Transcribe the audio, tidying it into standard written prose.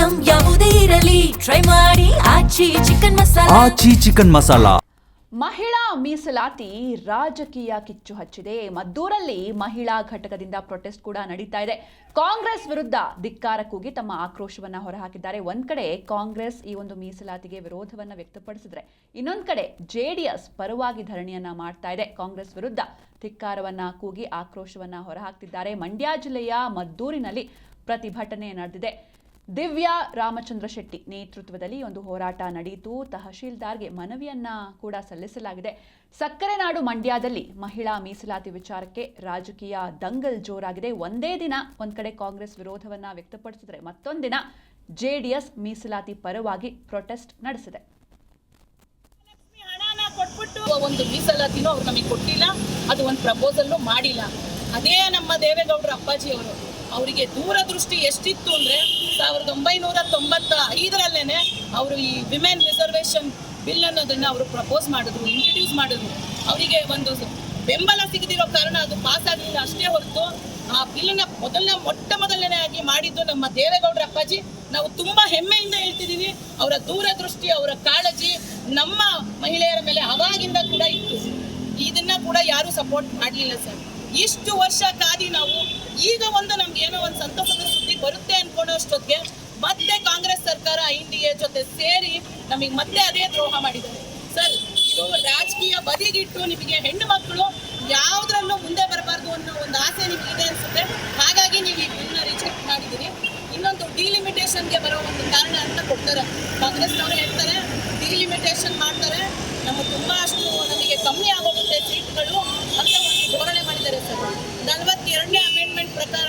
Item ಯಾವುದೇ ಇರಲಿ try ಮಾಡಿ ಆಚಿ ಚಿಕನ್ ಮಸಾಲಾ. ಮಹಿಳಾ ಮೀಸಲಾತಿ ರಾಜಕೀಯ ಕಿಚ್ಚು ಹಚ್ಚಿದೆ. ಮದ್ದೂರಲ್ಲಿ ಮಹಿಳಾ ಘಟಕದಿಂದ ಪ್ರೊಟೆಸ್ಟ್ ಕೂಡ ನಡೀತಾ ಇದೆ. ಕಾಂಗ್ರೆಸ್ ವಿರುದ್ಧ ಧಿಕ್ಕಾರ ಕೂಗಿ ತಮ್ಮ ಆಕ್ರೋಶವನ್ನ ಹೊರಹಾಕಿದ್ದಾರೆ. ಒಂದ್ ಕಡೆ ಕಾಂಗ್ರೆಸ್ ಈ ಒಂದು ಮೀಸಲಾತಿಗೆ ವಿರೋಧವನ್ನ ವ್ಯಕ್ತಪಡಿಸಿದ್ರೆ, ಇನ್ನೊಂದ್ ಕಡೆ ಜೆಡಿಎಸ್ ಪರವಾಗಿ ಧರಣಿಯನ್ನ ಮಾಡ್ತಾ ಇದೆ. ಕಾಂಗ್ರೆಸ್ ವಿರುದ್ಧ ಧಿಕ್ಕಾರವನ್ನ ಕೂಗಿ ಆಕ್ರೋಶವನ್ನ ಹೊರಹಾಕ್ತಿದ್ದಾರೆ. ಮಂಡ್ಯ ಜಿಲ್ಲೆಯ ಮದ್ದೂರಿನಲ್ಲಿ ಪ್ರತಿಭಟನೆ ನಡೆದಿದೆ. ದಿವ್ಯಾ ರಾಮಚಂದ್ರ ಶೆಟ್ಟಿ ನೇತೃತ್ವದಲ್ಲಿ ಒಂದು ಹೋರಾಟ ನಡೆಯಿತು. ತಹಶೀಲ್ದಾರ್ಗೆ ಮನವಿಯನ್ನ ಕೂಡ ಸಲ್ಲಿಸಲಾಗಿದೆ. ಸಕ್ಕರೆ ನಾಡು ಮಂಡ್ಯದಲ್ಲಿ ಮಹಿಳಾ ಮೀಸಲಾತಿ ವಿಚಾರಕ್ಕೆ ರಾಜಕೀಯ ದಂಗಲ್ ಜೋರಾಗಿದೆ. ಒಂದೇ ದಿನ ಒಂದ್ ಕಡೆ ಕಾಂಗ್ರೆಸ್ ವಿರೋಧವನ್ನ ವ್ಯಕ್ತಪಡಿಸಿದ್ರೆ, ಮತ್ತೊಂದು ದಿನ ಜೆಡಿಎಸ್ ಮೀಸಲಾತಿ ಪರವಾಗಿ ಪ್ರೊಟೆಸ್ಟ್ ನಡೆಸಿದೆ. ಒಂದು ಮೀಸಲಾತಿನೂ ಅವ್ರು ನಮಗೆ ಕೊಟ್ಟಿಲ್ಲ, ಅದು ಒಂದು ಪ್ರಪೋಸಲ್ ಮಾಡಿಲ್ಲ. ಅದೇ ನಮ್ಮ ದೇವೇಗೌಡರ ಅಪ್ಪಾಜಿ ಅವರಿಗೆ ದೂರದೃಷ್ಟಿ ಎಷ್ಟಿತ್ತು ಅಂದ್ರೆ 1995 ಅವರು ಈ ವಿಮೆನ್ ರಿಸರ್ವೇಶನ್ ಬಿಲ್ ಅನ್ನೋದನ್ನ ಅವರು ಪ್ರಪೋಸ್ ಮಾಡಿದ್ರು, ಇಂಟ್ರಡ್ಯೂಸ್ ಮಾಡಿದ್ರು. ಅವರಿಗೆ ಒಂದು ಬೆಂಬಲ ಸಿಗದಿರೋ ಕಾರಣ ಅದು ಪಾಸ್ ಆಗಲಿಲ್ಲ ಅಷ್ಟೇ ಹೊರತು ಆ ಬಿಲ್ನ ಮೊಟ್ಟ ಮೊದಲನೇದಾಗಿ ಮಾಡಿದ್ದು ನಮ್ಮ ದೇವೇಗೌಡರ ಅಪ್ಪಾಜಿ. ನಾವು ತುಂಬಾ ಹೆಮ್ಮೆಯಿಂದ ಹೇಳ್ತಿದ್ದೀವಿ. ಅವರ ದೂರದೃಷ್ಟಿ, ಅವರ ಕಾಳಜಿ ನಮ್ಮ ಮಹಿಳೆಯರ ಮೇಲೆ ಅವಾಗಿಂದ ಕೂಡ ಇತ್ತು. ಇದನ್ನ ಕೂಡ ಯಾರು ಸಪೋರ್ಟ್ ಮಾಡಲಿಲ್ಲ ಸರ್. ಇಷ್ಟು ವರ್ಷ ಕಾದಿ ನಾವು ಈಗ ನಮ್ಗೆ ಏನೋ ಒಂದು ಸಂತಸದ ಸುದ್ದಿ ಬರುತ್ತೆ ಅನ್ಕೊಳ್ಳೋಷ್ಟೊತ್ತಿಗೆ ಮತ್ತೆ ಕಾಂಗ್ರೆಸ್ ಸರ್ಕಾರ INDA ಜೊತೆ ಸೇರಿ ನಮಗೆ ಮತ್ತೆ ಅದೇ ದ್ರೋಹ ಮಾಡಿದ್ದಾರೆ ಸರ್. ಇದು ರಾಜಕೀಯ ಬದಿಗಿಟ್ಟು ನಿಮಗೆ ಹೆಣ್ಣು ಮಕ್ಕಳು ಯಾವುದ್ರಲ್ಲೂ ಮುಂದೆ ಬರಬಾರ್ದು ಅನ್ನೋ ಒಂದು ಆಸೆ ನಿಮ್ಗೆ ಇದೆ ಅನ್ಸುತ್ತೆ. ಹಾಗಾಗಿ ನೀವು ಈ ಬಿಲ್ನ ರಿಜೆಕ್ಟ್ ಮಾಡಿದ್ದೀರಿ. ಇನ್ನೊಂದು ಡಿಲಿಮಿಟೇಷನ್ಗೆ ಬರೋ ಒಂದು ಕಾರಣ ಅಂತ ಕೊಡ್ತಾರೆ. ಕಾಂಗ್ರೆಸ್ನವರು ಹೇಳ್ತಾರೆ ಡಿಲಿಮಿಟೇಷನ್ ಮಾಡ್ತಾರೆ, ನಮಗೆ ತುಂಬಾ ಅಷ್ಟು ನಮಗೆ ಕಮ್ಮಿ ಆಗೋಗುತ್ತೆ ಸೀಟ್ಗಳು ಅಂತ ಒಂದು ಧೋರಣೆ ಮಾಡಿದ್ದಾರೆ ಸರ್. 42ನೇ ಅಮೆಂಡ್ಮೆಂಟ್ ಪ್ರಕಾರ